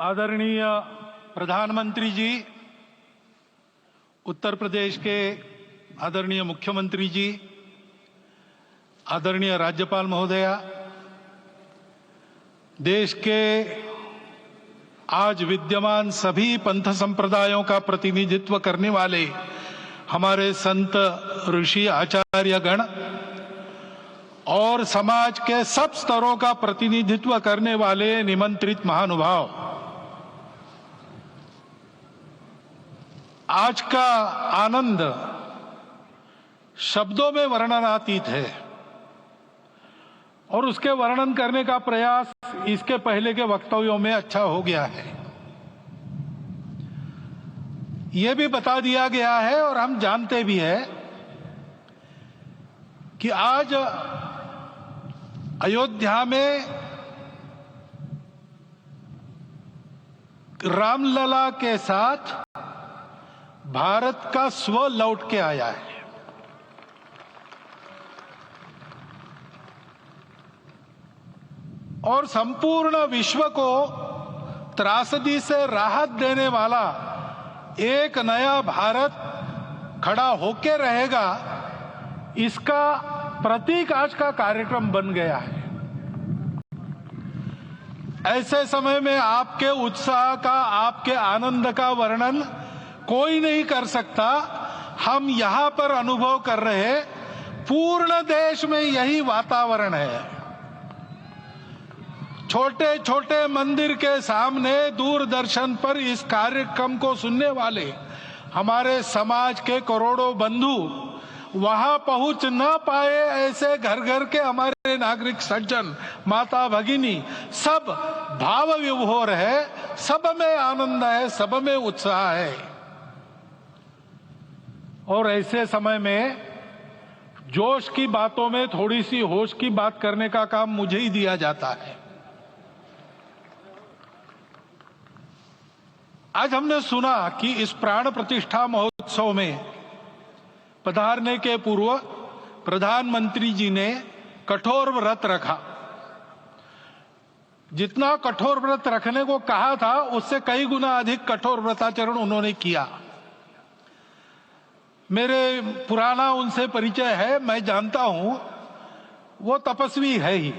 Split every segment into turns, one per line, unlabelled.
आदरणीय प्रधानमंत्री जी, उत्तर प्रदेश के आदरणीय मुख्यमंत्री जी, आदरणीय राज्यपाल महोदया, देश के आज विद्यमान सभी पंथ संप्रदायों का प्रतिनिधित्व करने वाले हमारे संत ऋषि आचार्य गण और समाज के सब स्तरों का प्रतिनिधित्व करने वाले निमंत्रित महानुभाव, आज का आनंद शब्दों में वर्णनातीत है और उसके वर्णन करने का प्रयास इसके पहले के वक्तव्यों में अच्छा हो गया है। यह भी बता दिया गया है और हम जानते भी हैं कि आज अयोध्या में रामलला के साथ भारत का स्व लौट के आया है। और संपूर्ण विश्व को त्रासदी से राहत देने वाला एक नया भारत खड़ा होके रहेगा, इसका प्रतीक आज का कार्यक्रम बन गया है। ऐसे समय में आपके उत्साह का, आपके आनंद का वर्णन कोई नहीं कर सकता। हम यहां पर अनुभव कर रहे, पूर्ण देश में यही वातावरण है। छोटे छोटे मंदिर के सामने दूरदर्शन पर इस कार्यक्रम को सुनने वाले हमारे समाज के करोड़ों बंधु वहां पहुंच न पाए, ऐसे घर घर के हमारे नागरिक सज्जन, माता भगिनी सब भाव विभोर है, सब में आनंद है, सब में उत्साह है। और ऐसे समय में जोश की बातों में थोड़ी सी होश की बात करने का काम मुझे ही दिया जाता है। आज हमने सुना कि इस प्राण प्रतिष्ठा महोत्सव में पधारने के पूर्व प्रधानमंत्री जी ने कठोर व्रत रखा। जितना कठोर व्रत रखने को कहा था, उससे कई गुना अधिक कठोर व्रताचरण उन्होंने किया। मेरे पुराना उनसे परिचय है, मैं जानता हूं वो तपस्वी है ही,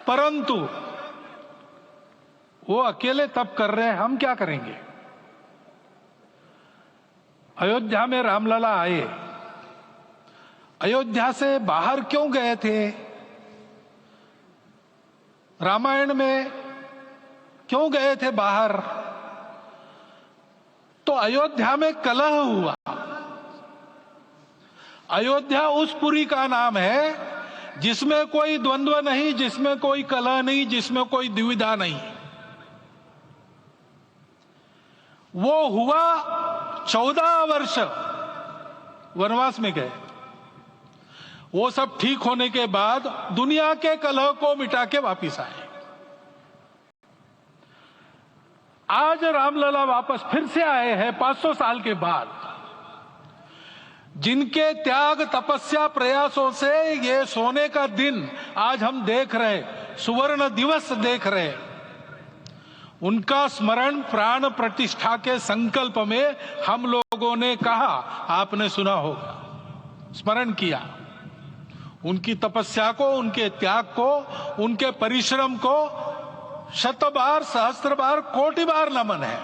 परंतु वो अकेले तप कर रहे हैं, हम क्या करेंगे। अयोध्या में रामलला आए, अयोध्या से बाहर क्यों गए थे, रामायण में क्यों गए थे बाहर, तो अयोध्या में कलह हुआ। अयोध्या उस पुरी का नाम है जिसमें कोई द्वंद्व नहीं, जिसमें कोई कलह नहीं, जिसमें कोई दुविधा नहीं। वो हुआ 14 वर्ष वनवास में गए। वो सब ठीक होने के बाद दुनिया के कलह को मिटा के वापिस आए। आज रामलला वापस फिर से आए हैं 500 साल के बाद। जिनके त्याग, तपस्या, प्रयासों से ये सोने का दिन आज हम देख रहे, सुवर्ण दिवस देख रहे, उनका स्मरण प्राण प्रतिष्ठा के संकल्प में हम लोगों ने कहा, आपने सुना होगा, स्मरण किया। उनकी तपस्या को, उनके त्याग को, उनके परिश्रम को शत बार, सहस्त्र बार, कोटि बार नमन है।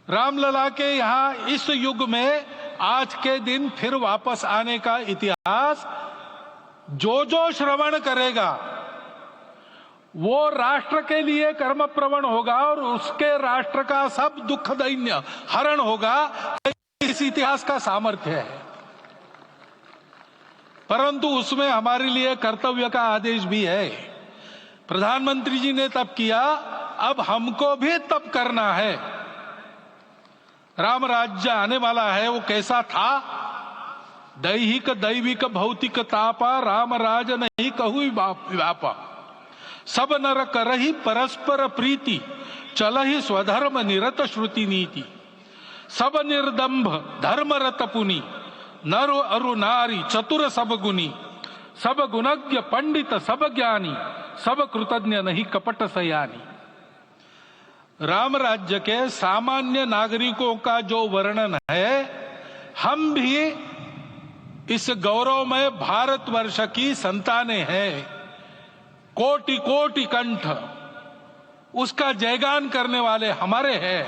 रामलला के यहां इस युग में आज के दिन फिर वापस आने का इतिहास जो जो श्रवण करेगा वो राष्ट्र के लिए कर्म प्रवण होगा और उसके राष्ट्र का सब दुख दैन्य हरण होगा। इस इतिहास का सामर्थ्य है, परंतु उसमें हमारे लिए कर्तव्य का आदेश भी है। प्रधानमंत्री जी ने तप किया, अब हमको भी तप करना है। राम राज्य आने वाला है, वो कैसा था, दैहिक दैविक भौतिक तापा, राम राज नहीं कहु व्यापा, सब नर करहि परस्पर प्रीति, चलहि स्वधर्म निरत श्रुति नीति, सब निर्दंभ धर्म रत पुनि, नर अरु नारी चतुर सब गुनी, सब गुणज्ञ पंडित सब ज्ञानी, सब कृतज्ञ नहीं कपट सयानी। राम राज्य के सामान्य नागरिकों का जो वर्णन है, हम भी इस गौरवमय भारतवर्ष की संतानें हैं। कोटि कोटि कंठ उसका जयगान करने वाले हमारे हैं।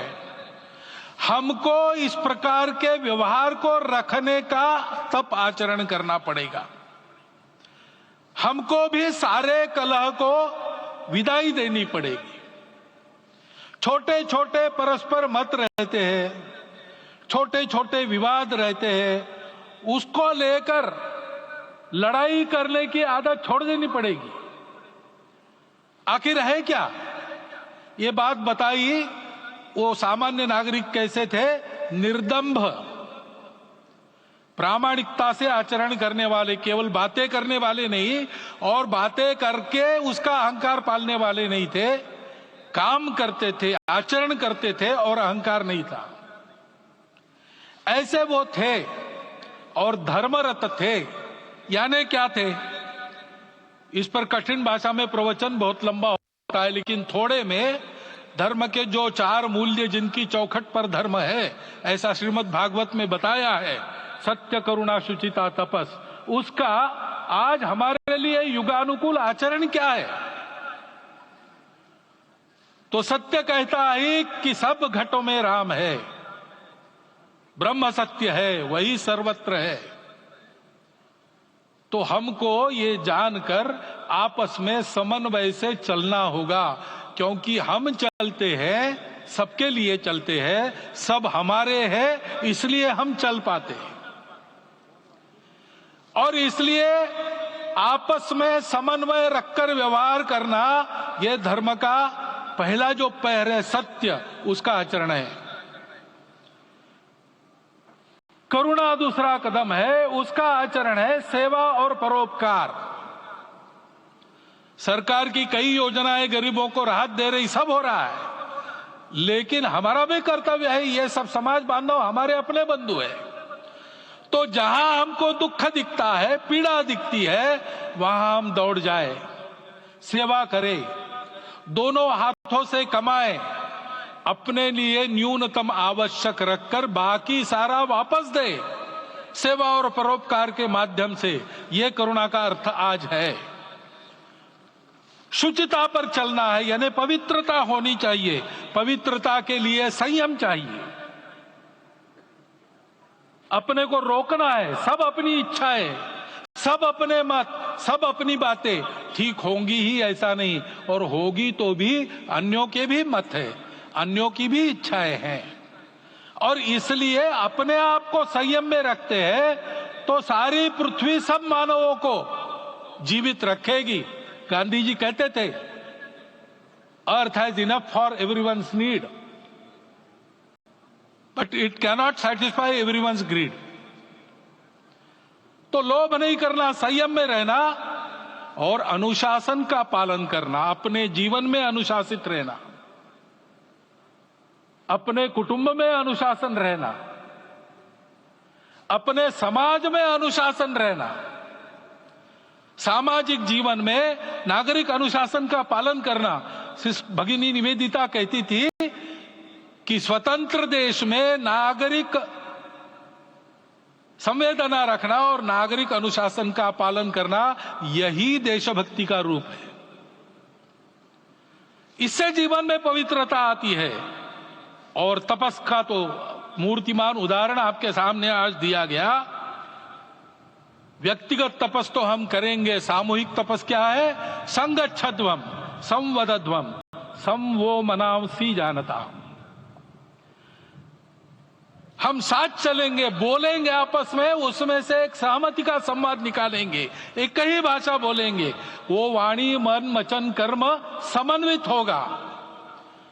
हमको इस प्रकार के व्यवहार को रखने का तप आचरण करना पड़ेगा। हमको भी सारे कलह को विदाई देनी पड़ेगी। छोटे छोटे परस्पर मत रहते हैं, छोटे छोटे विवाद रहते हैं, उसको लेकर लड़ाई करने की आदत छोड़ देनी पड़ेगी। आखिर है क्या? ये बात बताई वो सामान्य नागरिक कैसे थे? निर्दंभ, प्रामाणिकता से आचरण करने वाले, केवल बातें करने वाले नहीं और बातें करके उसका अहंकार पालने वाले नहीं थे। काम करते थे, आचरण करते थे और अहंकार नहीं था। ऐसे वो थे और धर्मरत थे। यानी क्या थे? इस पर कठिन भाषा में प्रवचन बहुत लंबा होता है, लेकिन थोड़े में धर्म के जो 4 मूल्य जिनकी चौखट पर धर्म है, ऐसा श्रीमद् भागवत में बताया है, सत्य करुणा शुचिता तपस, उसका आज हमारे लिए युगानुकूल आचरण क्या है? तो सत्य कहता है कि सब घटों में राम है, ब्रह्म सत्य है, वही सर्वत्र है। तो हमको ये जानकर आपस में समन्वय से चलना होगा, क्योंकि हम चलते हैं, सबके लिए चलते हैं, सब हमारे हैं, इसलिए हम चल पाते हैं। और इसलिए आपस में समन्वय रखकर व्यवहार करना, यह धर्म का पहला जो पैर है, सत्य, उसका आचरण है। करुणा दूसरा कदम है, उसका आचरण है सेवा और परोपकार। सरकार की कई योजनाएं गरीबों को राहत दे रही, सब हो रहा है, लेकिन हमारा भी कर्तव्य है, ये सब समाज बांधव हमारे अपने बंधु है। तो जहां हमको दुख दिखता है, पीड़ा दिखती है, वहां हम दौड़ जाए, सेवा करें, दोनों हाथों से कमाएं, अपने लिए न्यूनतम आवश्यक रखकर बाकी सारा वापस दे, सेवा और परोपकार के माध्यम से। यह करुणा का अर्थ आज है। शुचिता पर चलना है, यानी पवित्रता होनी चाहिए। पवित्रता के लिए संयम चाहिए, अपने को रोकना है। सब अपनी इच्छाएं, सब अपने मत, सब अपनी बातें ठीक होंगी ही ऐसा नहीं, और होगी तो भी अन्यों के भी मत है, अन्यों की भी इच्छाएं हैं। और इसलिए अपने आप को संयम में रखते हैं तो सारी पृथ्वी सब मानवों को जीवित रखेगी। गांधी जी कहते थे, earth has enough for everyone's need, but it cannot satisfy everyone's greed. तो लोभ नहीं करना, संयम में रहना और अनुशासन का पालन करना, अपने जीवन में अनुशासित रहना, अपने कुटुंब में अनुशासन रहना, अपने समाज में अनुशासन रहना। सामाजिक जीवन में नागरिक अनुशासन का पालन करना। भगिनी निवेदिता कहती थी कि स्वतंत्र देश में नागरिक संवेदना रखना और नागरिक अनुशासन का पालन करना, यही देशभक्ति का रूप है। इससे जीवन में पवित्रता आती है। और तपस का तो मूर्तिमान उदाहरण आपके सामने आज दिया गया। व्यक्तिगत तपस तो हम करेंगे, सामूहिक तपस क्या है? संगच्छध्वम संवदध्वम संवो मनांसी जानता। हम साथ चलेंगे, बोलेंगे आपस में, उसमें से एक सहमति का संवाद निकालेंगे, एक ही भाषा बोलेंगे, वो वाणी मन वचन कर्म समन्वित होगा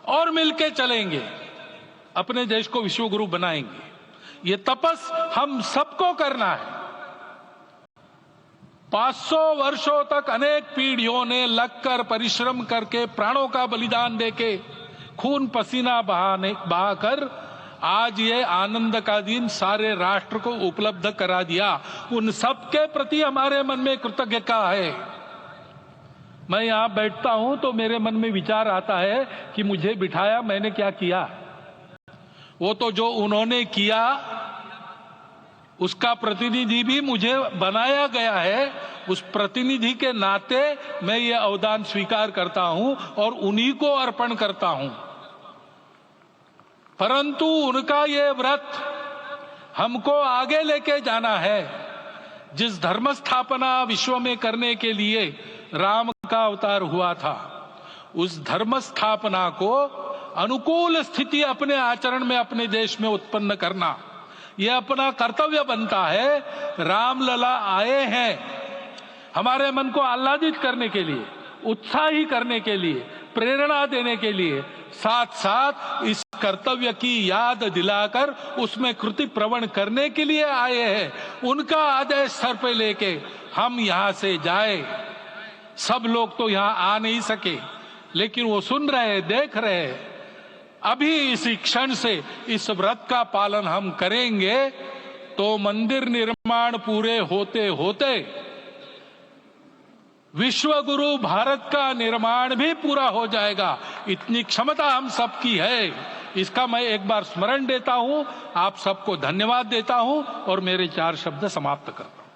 और मिलके चलेंगे, अपने देश को विश्व गुरु बनाएंगे। ये तपस हम सबको करना है। 500 वर्षों तक अनेक पीढ़ियों ने लगकर परिश्रम करके प्राणों का बलिदान देके खून पसीना बहाकर आज ये आनंद का दिन सारे राष्ट्र को उपलब्ध करा दिया। उन सब के प्रति हमारे मन में कृतज्ञता है। मैं यहां बैठता हूं तो मेरे मन में विचार आता है कि मुझे बिठाया, मैंने क्या किया। वो तो जो उन्होंने किया उसका प्रतिनिधि भी मुझे बनाया गया है। उस प्रतिनिधि के नाते मैं ये अवदान स्वीकार करता हूं और उन्हीं को अर्पण करता हूं। परंतु उनका ये व्रत हमको आगे लेके जाना है। जिस धर्म स्थापना विश्व में करने के लिए राम का अवतार हुआ था, उस धर्म स्थापना को अनुकूल स्थिति अपने आचरण में अपने देश में उत्पन्न करना, यह अपना कर्तव्य बनता है। रामलला आए हैं हमारे मन को आह्लादित करने के लिए, उत्साही करने के लिए, प्रेरणा देने के लिए, साथ साथ इस कर्तव्य की याद दिलाकर उसमें कृति प्रवण करने के लिए आए हैं। उनका आदेश सर पे लेके हम यहां से जाए। सब लोग तो यहां आ नहीं सके, लेकिन वो सुन रहे, देख रहे। अभी इसी क्षण से इस व्रत का पालन हम करेंगे तो मंदिर निर्माण पूरे होते होते विश्व गुरु भारत का निर्माण भी पूरा हो जाएगा। इतनी क्षमता हम सबकी है। इसका मैं एक बार स्मरण देता हूं, आप सबको धन्यवाद देता हूं और मेरे 4 शब्द समाप्त करता हूं।